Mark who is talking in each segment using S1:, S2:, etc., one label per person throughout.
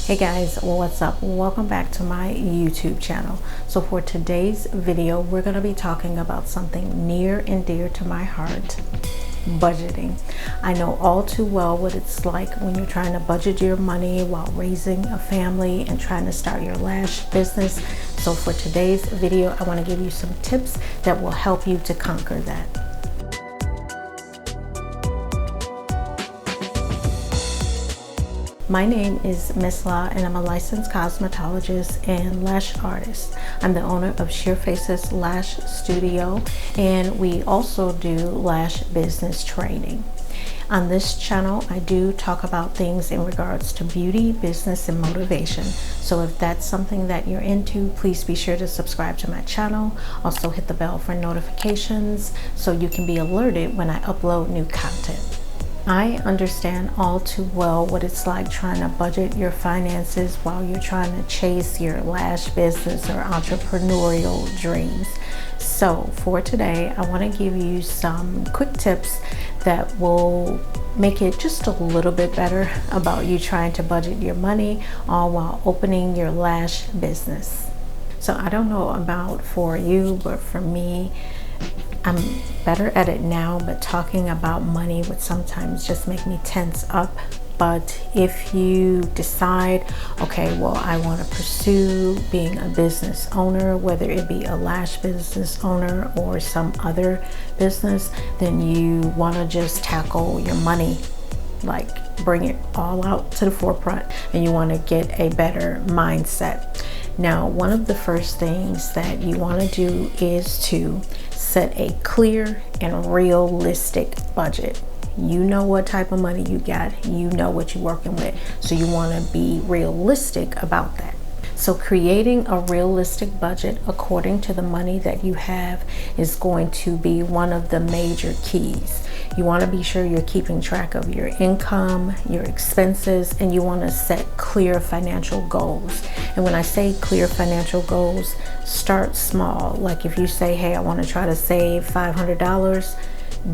S1: Hey guys, what's up? Welcome back to my YouTube channel. So for today's video, we're going to be talking about something near and dear to my heart: budgeting. I know all too well what it's like when you're trying to budget your money while raising a family and trying to start your lash business. So for today's video, I want to give you some tips that will help you to conquer that. My name is Miss La, and I'm a licensed cosmetologist and lash artist. I'm the owner of Sheer Faces Lash Studio, and we also do lash business training. On this channel, I do talk about things in regards to beauty, business, and motivation. So if that's something that you're into, please be sure to subscribe to my channel. Also hit the bell for notifications so you can be alerted when I upload new content. I understand all too well what it's like trying to budget your finances while you're trying to chase your lash business or entrepreneurial dreams. So for today, I want to give you some quick tips that will make it just a little bit better about you trying to budget your money, all while opening your lash business. So I don't know about for you, but for me, I'm better at it now, but talking about money would sometimes just make me tense up. But if you decide, okay, well, I want to pursue being a business owner, whether it be a lash business owner or some other business, then you want to just tackle your money, like bring it all out to the forefront, and you want to get a better mindset. Now, one of the first things that you want to do is to set a clear and realistic budget. You know what type of money you got, you know what you're working with, so you want to be realistic about that. So creating a realistic budget according to the money that you have is going to be one of the major keys. You want to be sure you're keeping track of your income, your expenses, and you want to set clear financial goals. And when I say clear financial goals, start small. Like if you say, hey, I want to try to save $500,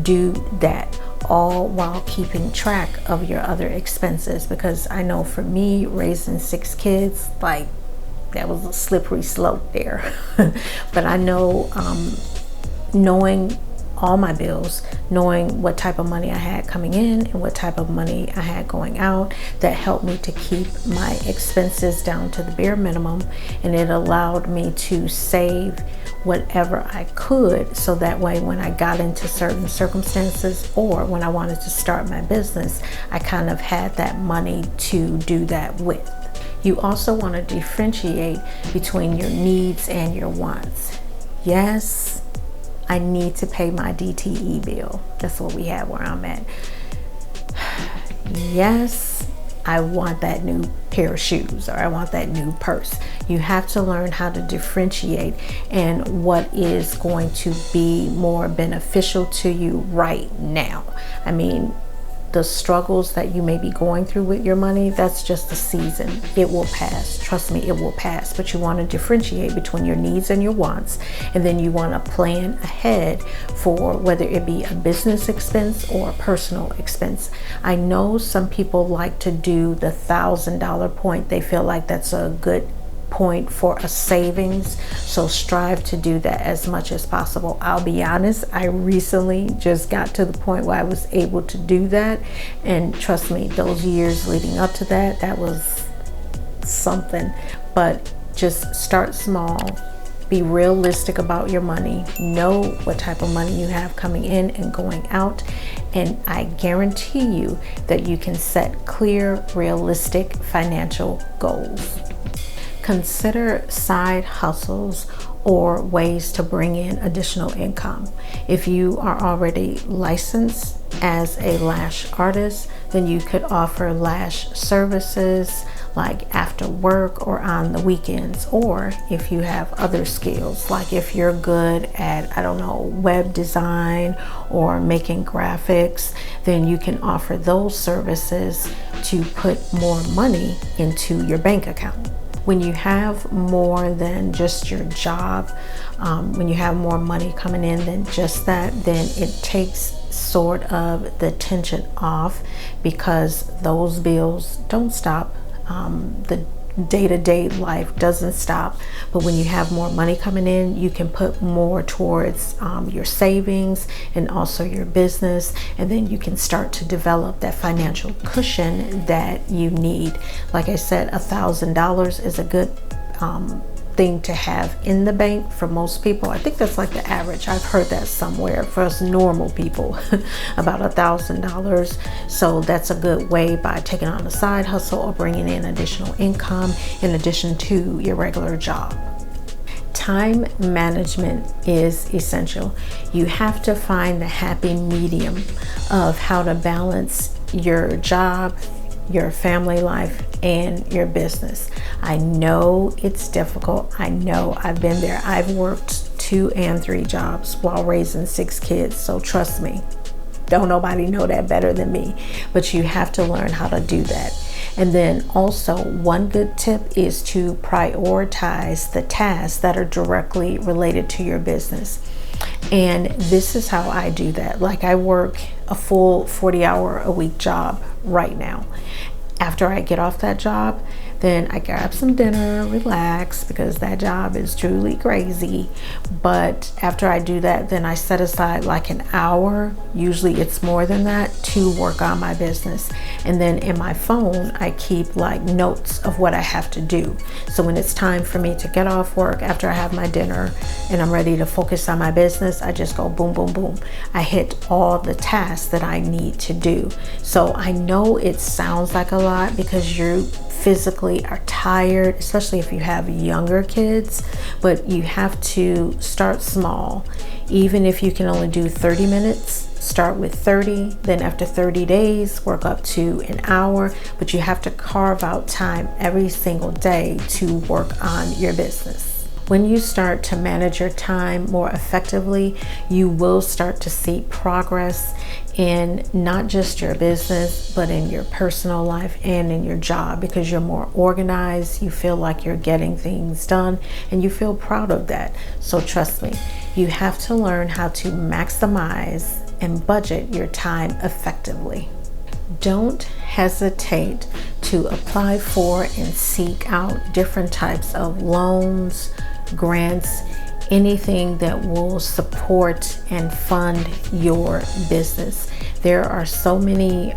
S1: do that, all while keeping track of your other expenses. Because I know for me, raising 6 kids, like, that was a slippery slope there. But I know knowing all my bills, knowing what type of money I had coming in and what type of money I had going out, that helped me to keep my expenses down to the bare minimum, and it allowed me to save whatever I could, so that way when I got into certain circumstances or when I wanted to start my business, I kind of had that money to do that with. You also want to differentiate between your needs and your wants. Yes, I need to pay my DTE bill. That's what we have where I'm at. Yes, I want that new pair of shoes, or I want that new purse. You have to learn how to differentiate and what is going to be more beneficial to you right now. I mean, the struggles that you may be going through with your money, that's just a season. It will pass. Trust me, it will pass. But you want to differentiate between your needs and your wants, and then you want to plan ahead for whether it be a business expense or a personal expense. I know some people like to do the $1,000 point. They feel like that's a good point for a savings, so strive to do that as much as possible. I'll be honest, I recently just got to the point where I was able to do that, and trust me, those years leading up to that, that was something. But just start small, be realistic about your money, know what type of money you have coming in and going out, and I guarantee you that you can set clear, realistic financial goals. Consider side hustles or ways to bring in additional income. If you are already licensed as a lash artist, then you could offer lash services like after work or on the weekends. Or if you have other skills, like if you're good at, I don't know, web design or making graphics, then you can offer those services to put more money into your bank account. When you have more than just your job, when you have more money coming in than just that, then it takes sort of the tension off, because those bills don't stop. The day-to-day life doesn't stop, but when you have more money coming in, you can put more towards your savings and also your business, and then you can start to develop that financial cushion that you need. Like I said, $1,000 is a good thing to have in the bank for most people. I think that's like the average. I've heard that somewhere for us normal people, about $1,000. So that's a good way by taking on a side hustle or bringing in additional income in addition to your regular job. Time management is essential. You have to find the happy medium of how to balance your job, your family life, and your business. I know it's difficult. I know I've been there. I've worked 2 and 3 jobs while raising 6 kids. So trust me, don't nobody know that better than me, but you have to learn how to do that. And then also, one good tip is to prioritize the tasks that are directly related to your business. And this is how I do that. Like, I work a full 40-hour-a-week job right now. After I get off that job, then I grab some dinner, relax, because that job is truly crazy. But after I do that, then I set aside like an hour, usually it's more than that, to work on my business. And then in my phone, I keep like notes of what I have to do. So when it's time for me to get off work after I have my dinner and I'm ready to focus on my business, I just go boom, boom, boom. I hit all the tasks that I need to do. So I know it sounds like a lot because you physically are tired, especially if you have younger kids, but you have to start small. Even if you can only do 30 minutes, start with 30, then after 30 days, work up to an hour, but you have to carve out time every single day to work on your business. When you start to manage your time more effectively, you will start to see progress in not just your business, but in your personal life and in your job, because you're more organized, you feel like you're getting things done, and you feel proud of that. So trust me, you have to learn how to maximize and budget your time effectively. Don't hesitate to apply for and seek out different types of loans, grants, anything that will support and fund your business. There are so many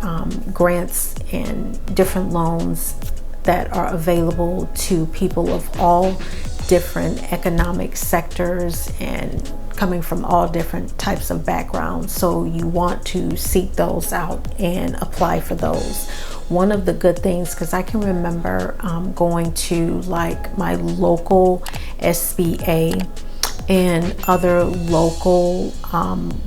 S1: grants and different loans that are available to people of all different economic sectors and coming from all different types of backgrounds. So you want to seek those out and apply for those. One of the good things, because I can remember going to like my local SBA and other local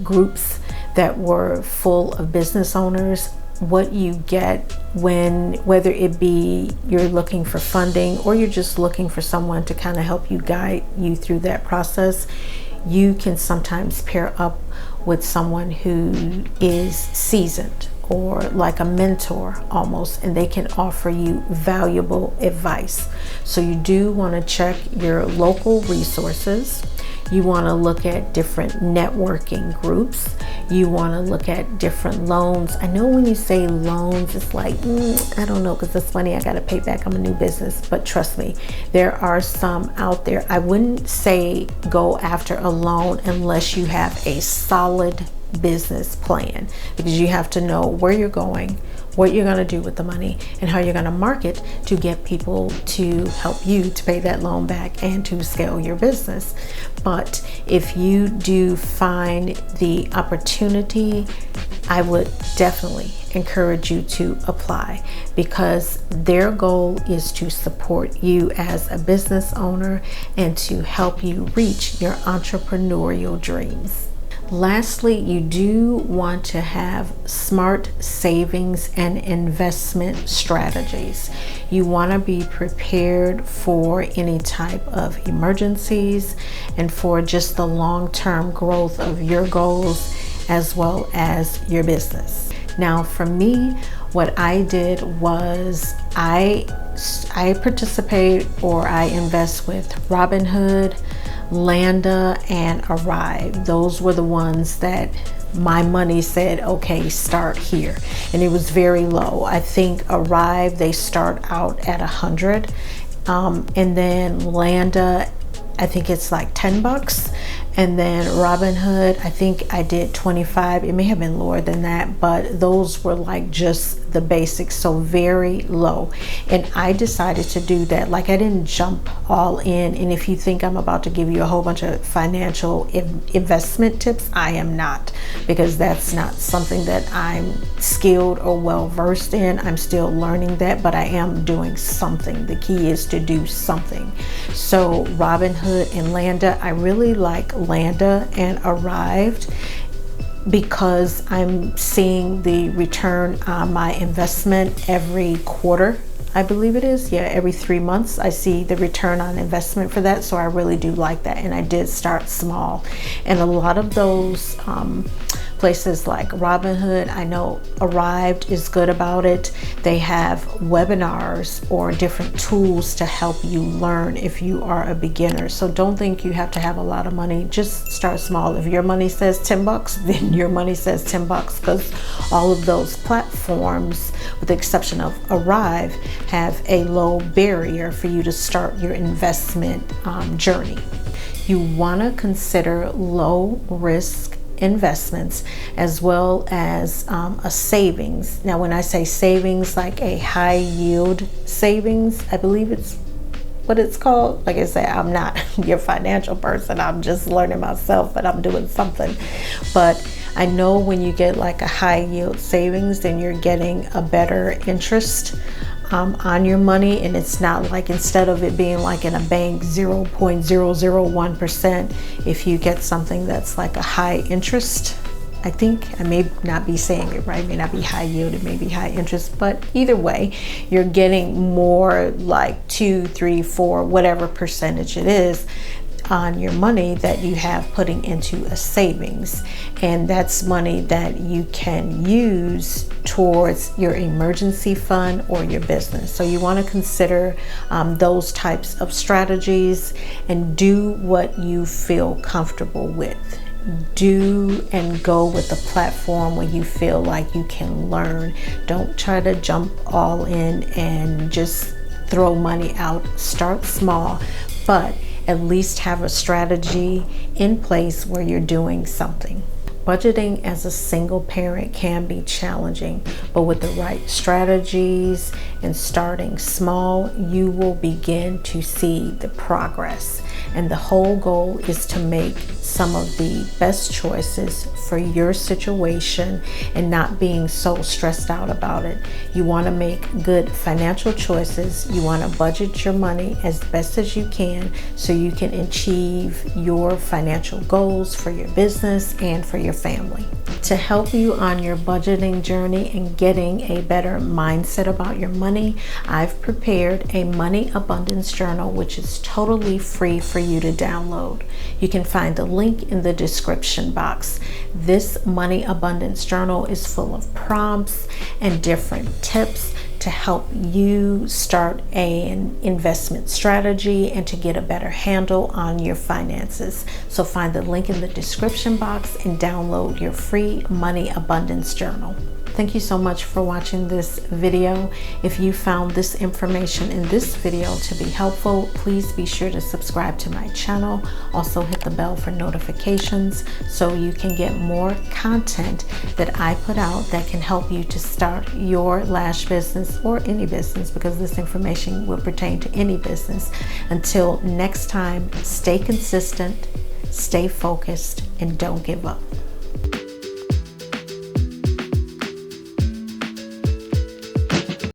S1: groups that were full of business owners, what you get whether it be you're looking for funding or you're just looking for someone to kind of help you guide you through that process, you can sometimes pair up with someone who is seasoned or like a mentor almost, and they can offer you valuable advice. So you do want to check your local resources. You want to look at different networking groups. You want to look at different loans. I know when you say loans, it's like, I don't know, because it's money I got to pay back. I'm a new business. But trust me, there are some out there. I wouldn't say go after a loan unless you have a solid business plan, because you have to know where you're going, what you're going to do with the money, and how you're going to market to get people to help you to pay that loan back and to scale your business. But if you do find the opportunity, I would definitely encourage you to apply, because their goal is to support you as a business owner and to help you reach your entrepreneurial dreams. Lastly, you do want to have smart savings and investment strategies. You want to be prepared for any type of emergencies and for just the long-term growth of your goals as well as your business. Now, for me, what I did was I participate or I invest with Robinhood, Landa, and Arrive. Those were the ones that my money said, okay, start here. And it was very low. I think Arrive, they start out at 100. And then Landa, I think it's like 10 bucks. And then Robinhood, I think I did 25. It may have been lower than that, but those were like just the basics, so very low. And I decided to do that. Like, I didn't jump all in. And if you think I'm about to give you a whole bunch of financial investment tips, I am not, because that's not something that I'm skilled or well versed in. I'm still learning that, but I am doing something. The key is to do something. So Robinhood and Landa, I really like Landa and Arrived because I'm seeing the return on my investment every quarter. I believe it is, yeah, every 3 months I see the return on investment for that. So I really do like that. And I did start small. And a lot of those places like Robinhood, I know Arrived is good about it. They have webinars or different tools to help you learn if you are a beginner. So don't think you have to have a lot of money. Just start small. If your money says 10 bucks, then your money says 10 bucks, because all of those platforms, with the exception of Arrive, have a low barrier for you to start your investment journey. You want to consider low risk investments as well as a savings. Now, when I say savings, like a high yield savings, I believe it's what it's called. Like I said, I'm not your financial person. I'm just learning myself, but I'm doing something. But I know when you get like a high yield savings, then you're getting a better interest on your money. And it's not like, instead of it being like in a bank 0.001%, if you get something that's like a high interest, I think, I may not be saying it right, it may not be high yield, it may be high interest, but either way, you're getting more like 2, 3, 4, whatever percentage it is on your money that you have putting into a savings. And that's money that you can use towards your emergency fund or your business. So you want to consider those types of strategies and do what you feel comfortable with. Do and go with a platform where you feel like you can learn. Don't try to jump all in and just throw money out. Start small, but at least have a strategy in place where you're doing something. Budgeting as a single parent can be challenging, but with the right strategies and starting small, you will begin to see the progress. And the whole goal is to make some of the best choices for your situation and not being so stressed out about it. You want to make good financial choices. You want to budget your money as best as you can so you can achieve your financial goals for your business and for your family. To help you on your budgeting journey and getting a better mindset about your money, I've prepared a money abundance journal, which is totally free for you to download. You can find the link in the description box. This money abundance journal is full of prompts and different tips to help you start an investment strategy and to get a better handle on your finances. So find the link in the description box and download your free money abundance journal. Thank you so much for watching this video. If you found this information in this video to be helpful, please be sure to subscribe to my channel. Also hit the bell for notifications so you can get more content that I put out that can help you to start your lash business or any business, because this information will pertain to any business. Until next time, stay consistent, stay focused, and don't give up.